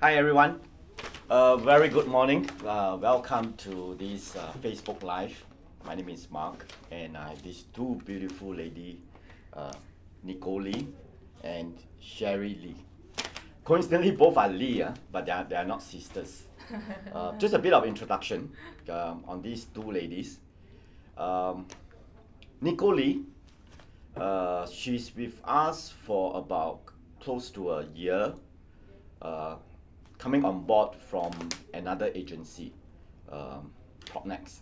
Hi everyone, very good morning. Welcome to this Facebook Live. My name is Mark, and I have these two beautiful ladies, Nicole Lee and Cherie Lee. Coincidentally, both are Lee, but they are not sisters. Just a bit of introduction on these two ladies. Nicole Lee, she's with us for about close to a year. Coming on board from another agency, Propnex.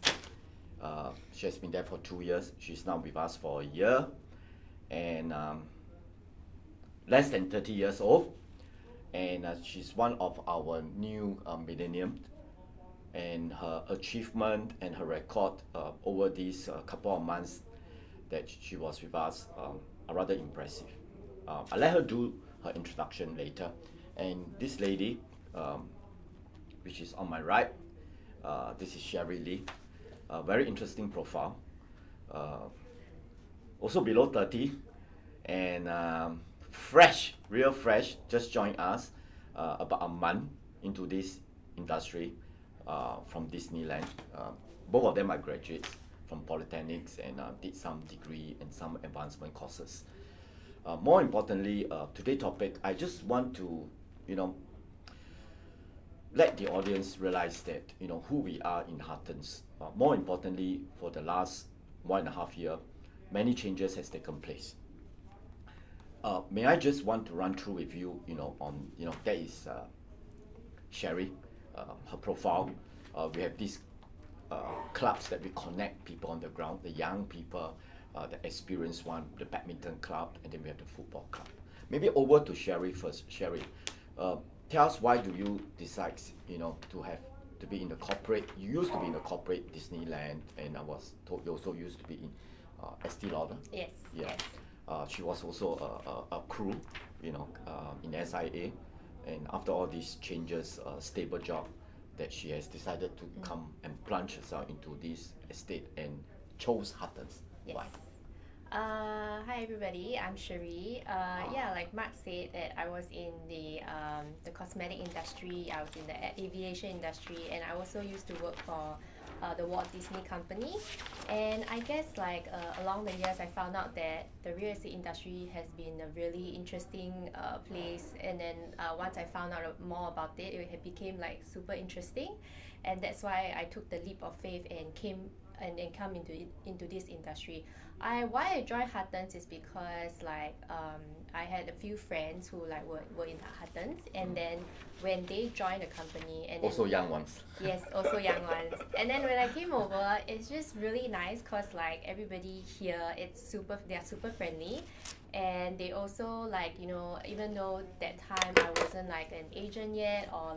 She has been there for 2 years. She's now with us for a year, and less than 30 years old. And she's one of our new millennium. And her achievement and her record over these couple of months that she was with us are rather impressive. I'll let her do her introduction later. And this lady, which is on my right, this is Cherie Lee. Very interesting profile. Also below 30, and fresh, real fresh, just joined us about a month into this industry from Disneyland. Both of them are graduates from polytechnics and did some degree and some advancement courses. More importantly, today's topic, I just want to, let the audience realize that who we are in Huttons. More importantly, for the last 1.5 years, many changes has taken place. May I just want to run through with you, on that is Cherie, her profile. We have these clubs that we connect people on the ground, the young people, the experienced one, the badminton club, and then we have the football club. Maybe over to Cherie first. Cherie, tell us, why do you decide, to be in the corporate? You used to be in the corporate Disneyland, and I was told you also used to be in Estee Lauder. Yes. Yeah. Yes. She was also a crew, in SIA, and after all these changes, stable job, that she has decided to come and plunge herself into this estate and chose Huttons. Yes. Why? Hi everybody, I'm Cherie. Yeah, like Mark said, that I was in the cosmetic industry, I was in the aviation industry, and I also used to work for the Walt Disney Company. And I guess along the years, I found out that the real estate industry has been a really interesting place. And then once I found out more about it, it became super interesting, and that's why I took the leap of faith and come into this industry. Why I joined Huttons is because I had a few friends who were in Huttons, and then when they joined the company, and Also young ones. yes, also young ones, and then when I came over, it's just really nice because everybody here, they're super friendly, and they also even though that time I wasn't an agent yet, or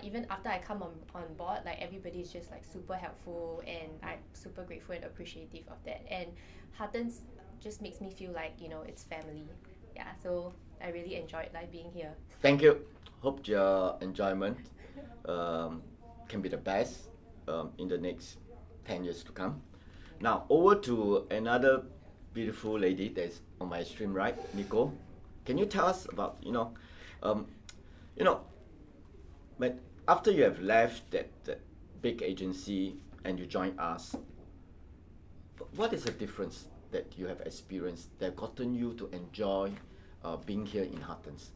even after I come on board, everybody is just super helpful, and I'm super grateful and appreciative of that. And Huttons just makes me feel it's family. Yeah, so I really enjoyed being here. Thank you. Hope your enjoyment can be the best in the next 10 years to come. Now over to another beautiful lady that's on my extreme right, Nicole. Can you tell us about but after you have left that big agency and you join us, what is the difference that you have experienced that gotten you to enjoy being here in Huttons?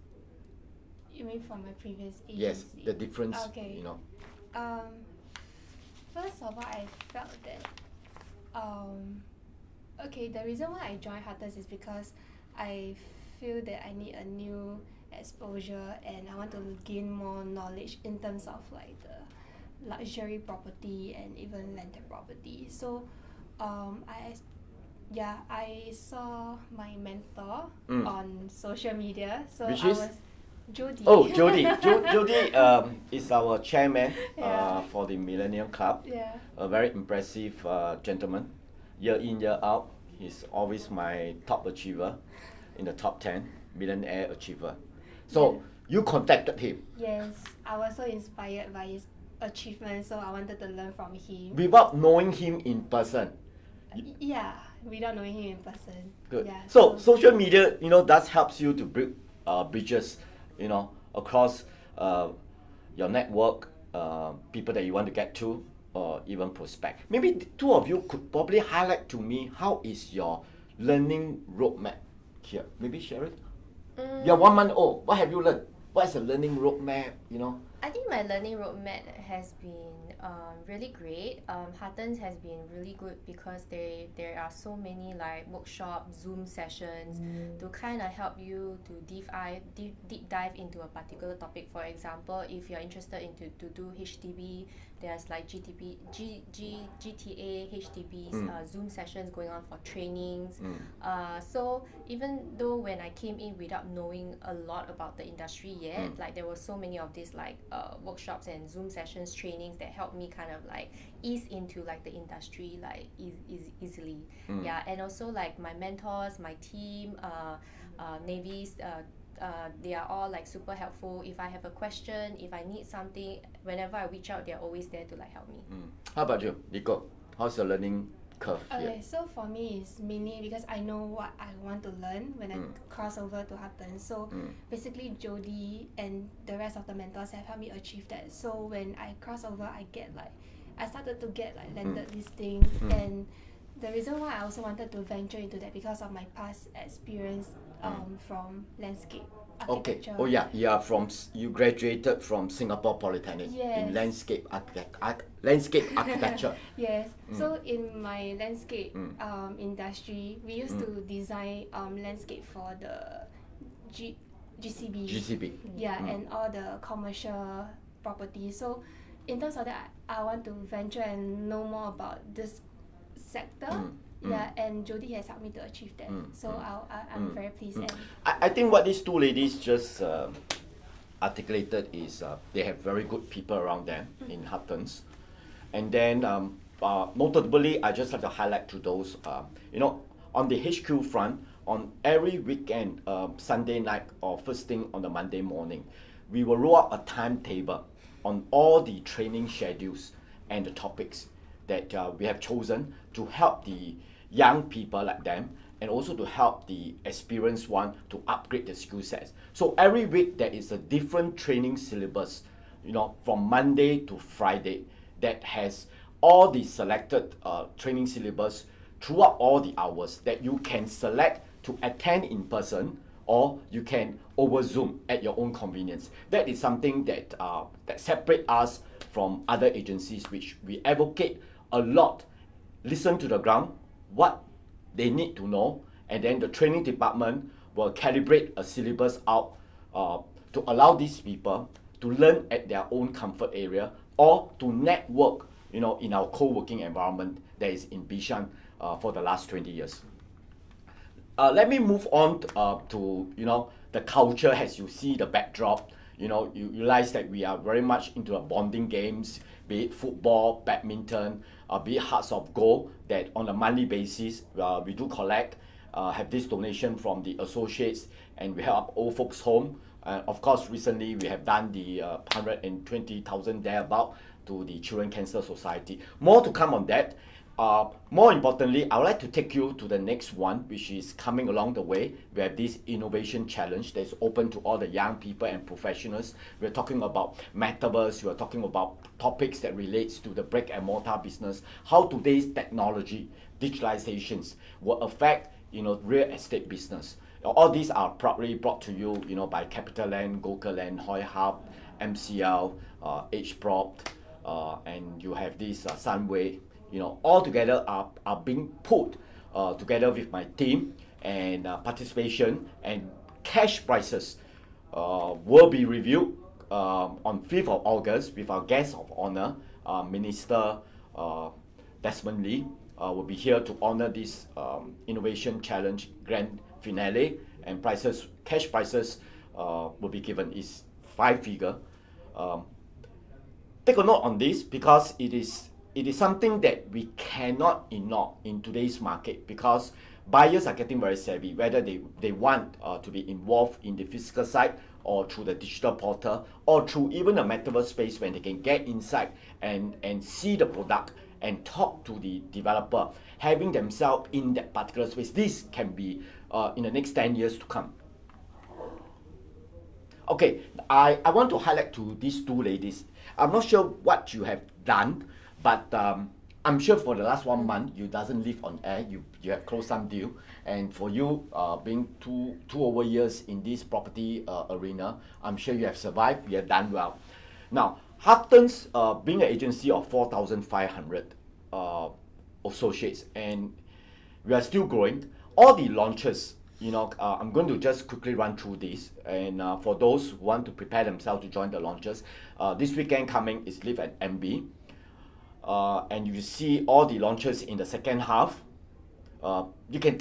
You mean from my previous agency? Yes, the difference. Okay. First of all, I felt that the reason why I joined Huttons is because I feel that I need a new exposure, and I want to gain more knowledge in terms of the luxury property and even landed property. So I saw my mentor on social media. So Which I is? was Jody. Oh, Jody. Jody is our chairman Yeah. for the Millennial Club. Yeah. A very impressive gentleman. Year in, year out, he's always my top achiever in the top 10 millionaire achiever. So Yeah. you contacted him Yes, I was so inspired by his achievements, so I wanted to learn from him. without knowing him in person. Yeah, without knowing him in person. Good. Yeah, So social media, does helps you to build bridges, across uh, your network, people that you want to get to, or even prospect. Maybe the two of you could probably highlight to me how is your learning roadmap here. Maybe Cherie? You're 1 month old. What have you learned? What is the learning roadmap, you know? I think my learning roadmap has been really great. Huttons has been really good because there are so many like workshops, Zoom sessions to kind of help you to deep dive into a particular topic. For example, if you're interested to do HDB, there's like GTA, HDBs, Zoom sessions going on for trainings. So even though when I came in without knowing a lot about the industry yet, like there were so many of these like workshops and Zoom sessions, trainings that helped me kind of like ease into like the industry like easily. Yeah, and also like my mentors, my team, Navy's. They are all like super helpful. If I have a question, if I need something, whenever I reach out, they're always there to like help me. How about you, Nicole? How's your learning curve here? Okay, so for me it's mainly because I know what I want to learn when I cross over to Huttons. So basically Jody and the rest of the mentors have helped me achieve that. So when I cross over, I started to get like landed this thing, and the reason why I also wanted to venture into that because of my past experience from landscape architecture. Okay. Oh yeah, you graduated from Singapore Polytechnic in Yes. landscape architecture. Yes. So in my landscape industry, we used to design landscape for the GCB. GCB. Yeah, and all the commercial properties. So in terms of that, I want to venture and know more about this sector. Yeah, and Jody has helped me to achieve that. So I'm very pleased. And I think what these two ladies just articulated is they have very good people around them in Huttons. And then notably, I just have to highlight to those, on the HQ front, on every weekend, Sunday night or first thing on the Monday morning, we will roll out a timetable on all the training schedules and the topics that we have chosen to help the young people like them, and also to help the experienced one to upgrade the skill sets. So every week there is a different training syllabus, from Monday to Friday, that has all the selected training syllabus throughout all the hours that you can select to attend in person, or you can over Zoom at your own convenience. That is something that separates us from other agencies, which we advocate a lot. Listen to the ground, what they need to know, and then the training department will calibrate a syllabus out to allow these people to learn at their own comfort area, or to network, in our co-working environment that is in Bishan for the last 20 years. Let me move on to the culture. As you see the backdrop, you realize that we are very much into the bonding games, be it football, badminton, be it Hearts of Gold, that on a monthly basis we do collect, have this donation from the associates, and we help old folks home. Of course, recently we have done the 120,000 thereabout to the Children Cancer Society. More to come on that. More importantly, I would like to take you to the next one, which is coming along the way. We have this innovation challenge that's open to all the young people and professionals. We're talking about metaverse. We're talking about topics that relates to the brick and mortar business. How today's technology, digitalizations will affect real estate business. All these are proudly brought to you, by CapitaLand, GoKerland, Hoi Hub, MCL, HProp, and you have this Sunway. All together are being put together with my team, and participation and cash prizes will be reviewed on 5th of August with our guest of honor, Minister Desmond Lee, will be here to honor this Innovation Challenge Grand Finale, and cash prizes will be given is 5-figure. Take a note on this, because it is something that we cannot ignore in today's market, because buyers are getting very savvy, whether they want to be involved in the physical side, or through the digital portal, or through even the metaverse space, when they can get inside and see the product and talk to the developer, having themselves in that particular space. This can be in the next 10 years to come. Okay, I want to highlight to these two ladies. I'm not sure what you have done, but I'm sure for the last 1 month you doesn't live on air. You have closed some deal, and for you being two over years in this property arena, I'm sure you have survived. You have done well. Now, Huttons being an agency of 4,500 associates, and we are still growing. All the launches, I'm going to just quickly run through this. And for those who want to prepare themselves to join the launches, this weekend coming is Live at MB. And you see all the launches in the second half. You can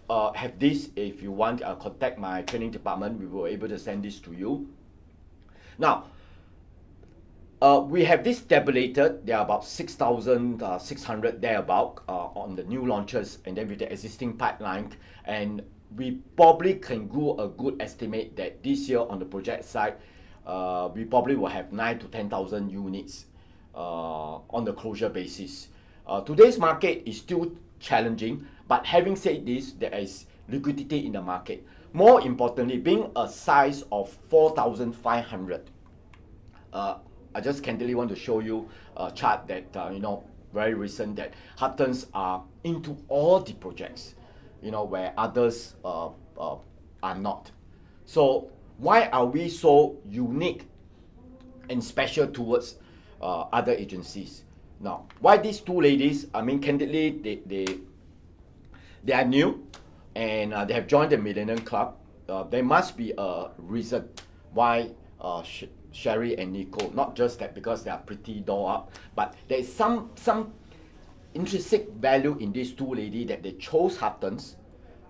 have this if you want. Contact my training department. We will be able to send this to you. Now, we have this tabulated. There are about 6,600 thereabout on the new launches, and then with the existing pipeline. And we probably can do a good estimate that this year on the project side, we probably will have 9 to 10,000 units on the closure basis. Today's market is still challenging, but having said this, there is liquidity in the market. More importantly, being a size of 4,500, I just candidly want to show you a chart that, very recent, that Huttons are into all the projects, where others are not. So why are we so unique and special towards other agencies? Now, why these two ladies? I mean, candidly, they are new, and they have joined the Millennial Club. There must be a reason why Cherie and Nicole, not just that because they are pretty doll up, but there is some intrinsic value in these two ladies that they chose Huttons.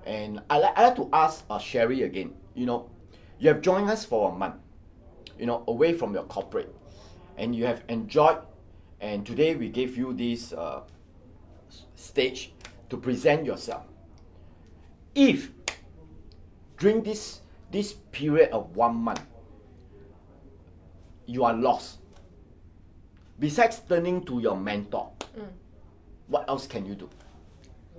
And I like to ask Cherie again. You have joined us for a month, away from your corporate, and you have enjoyed. And today we gave you this stage to present yourself. If during this period of 1 month you are lost, besides turning to your mentor, what else can you do?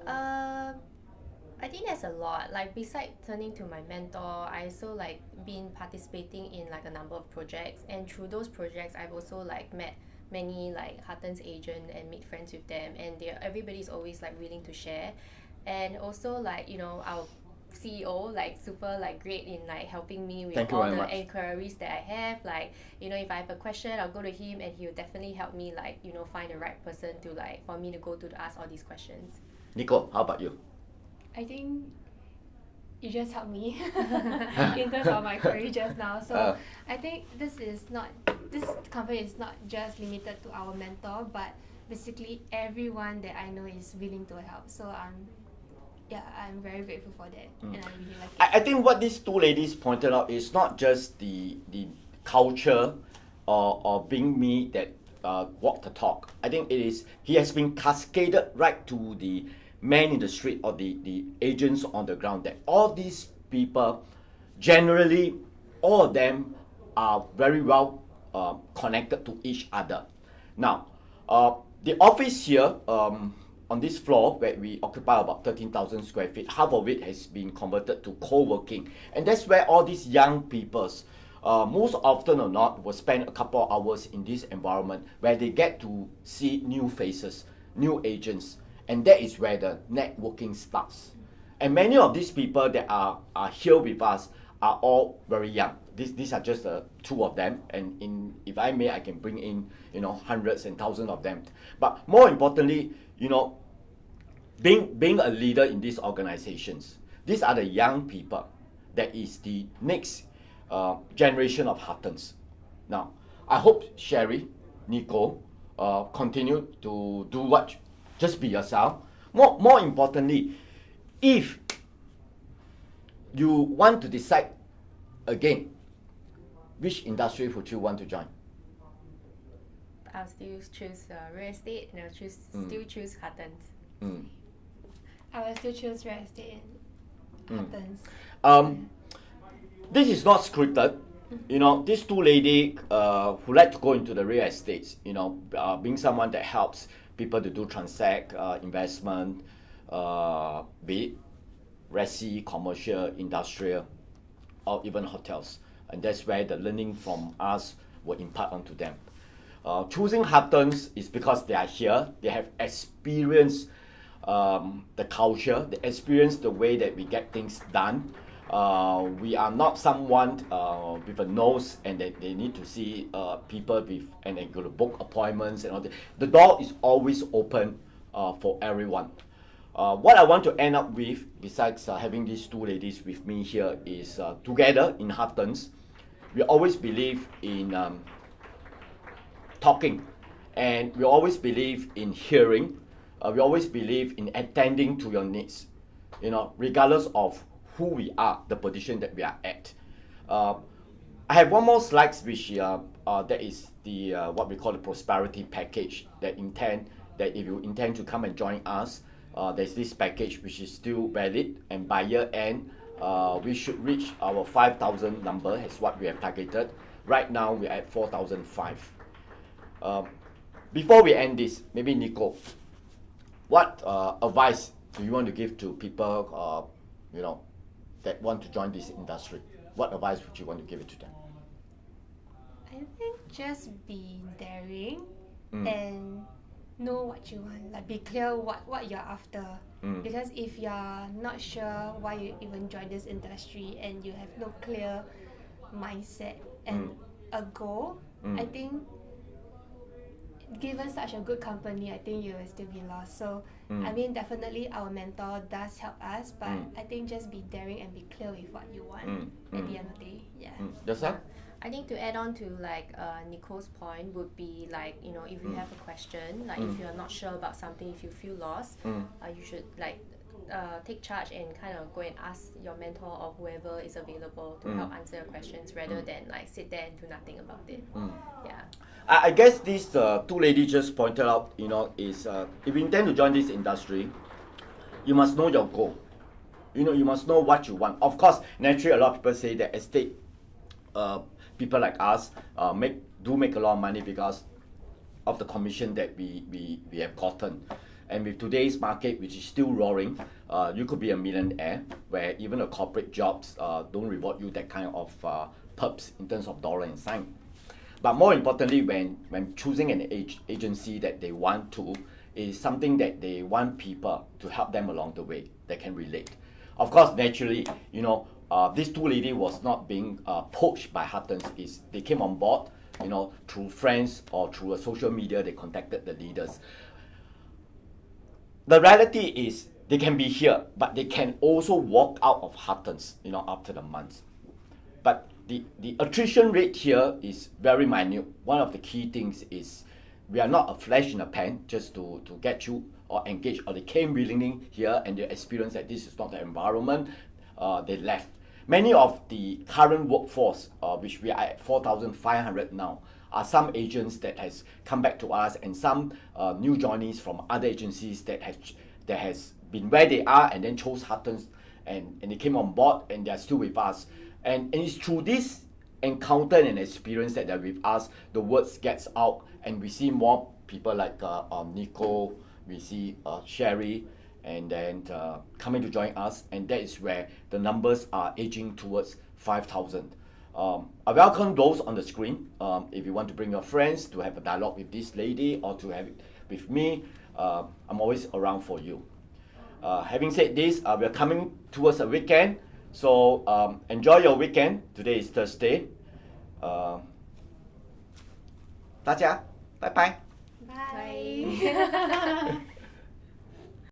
I think there's a lot. Like, besides turning to my mentor, I also been participating in a number of projects, and through those projects I've also met many Huttons agent and made friends with them, and everybody's always willing to share. And also our CEO super great in helping me with all the inquiries that I have. If I have a question, I'll go to him, and he'll definitely help me find the right person to for me to go to ask all these questions. Nicole, how about you? I think you just helped me in terms of my career just now. So I think this company is not just limited to our mentor, but basically everyone that I know is willing to help. So I'm very grateful for that, and I really like it. I think what these two ladies pointed out is not just the culture or being me that walk the talk. I think he has been cascaded right to the man in the street or the agents on the ground, that all these people, generally, all of them are very well connected to each other. Now, the office here on this floor, where we occupy about 13,000 square feet, half of it has been converted to co-working. And that's where all these young peoples, most often or not, will spend a couple of hours in this environment where they get to see new faces, new agents. And that is where the networking starts. And many of these people that are here with us are all very young. These are just two of them. And if I may, I can bring in hundreds and thousands of them. But more importantly, being a leader in these organizations, these are the young people that is the next generation of Huttons. Now, I hope Cherie, Nicole, continue to do what. Just be yourself. More importantly, if you want to decide again, which industry would you want to join? I'll still choose real estate, and I'll still choose Huttons. I will still choose real estate and Huttons. This is not scripted. These two ladies who like to go into the real estates, being someone that helps people to do transact, investment, be it resi, commercial, industrial, or even hotels. and that's where the learning from us will impart onto them. Choosing Huttons is because they are here, they have experienced the culture, they experience the way that we get things done. We are not someone with a nose and they need to see people with, and they go to book appointments and all that. The door is always open for everyone. What I want to end up with, besides having these two ladies with me here, is together in Huttons, we always believe in talking, and we always believe in hearing. We always believe in attending to your needs, regardless of who we are, the position that we are at. I have one more slide, which that is the what we call the prosperity package. That if you intend to come and join us, there's this package which is still valid, and by year end, we should reach our 5,000 number, as what we have targeted. Right now, we're at 4,005. Before we end this, maybe Nicole, what advice do you want to give to people, that want to join this industry? What advice would you want to give it to them? I think just be daring and know what you want. Like, be clear what you're after. Because if you're not sure why you even join this industry and you have no clear mindset and a goal, I think given such a good company, I think you will still be lost. So I mean, definitely our mentor does help us, but I think just be daring and be clear with what you want at the end of the day. Yeah. Yes, sir? I think to add on to Nicole's point would be if you have a question, if you're not sure about something, if you feel lost, you should take charge and kind of go and ask your mentor or whoever is available to help answer your questions, rather than sit there and do nothing about it. Yeah. I guess these two ladies just pointed out, is if you intend to join this industry, you must know your goal. You must know what you want. Of course, naturally, a lot of people say that estate people like us make a lot of money because of the commission that we have gotten. And with today's market, which is still roaring, you could be a millionaire, where even the corporate jobs don't reward you that kind of perks in terms of dollar and cent. But more importantly, when choosing an agency that they want to, is something that they want people to help them along the way that can relate. Of course, naturally, these two ladies was not being poached by Huttons. They came on board, through friends or through a social media. They contacted the leaders. The reality is they can be here, but they can also walk out of Huttons, after the months. But the attrition rate here is very minute. One of the key things is we are not a flash in the pan just to get you or engage, or they came willingly here and they experienced that this is not the environment, they left. Many of the current workforce, which we are at 4,500 now, are some agents that has come back to us, and some new joinees from other agencies that has been where they are and then chose Huttons and they came on board and they are still with us. And it's through this encounter and experience that they're with us, the words gets out, and we see more people like Nicole, we see Cherie, and then coming to join us, and that is where the numbers are aging towards 5,000. I welcome those on the screen. If you want to bring your friends to have a dialogue with this lady or to have it with me, I'm always around for you. Having said this, we are coming towards a weekend, so enjoy your weekend. Today is Thursday. 大家拜拜。Bye.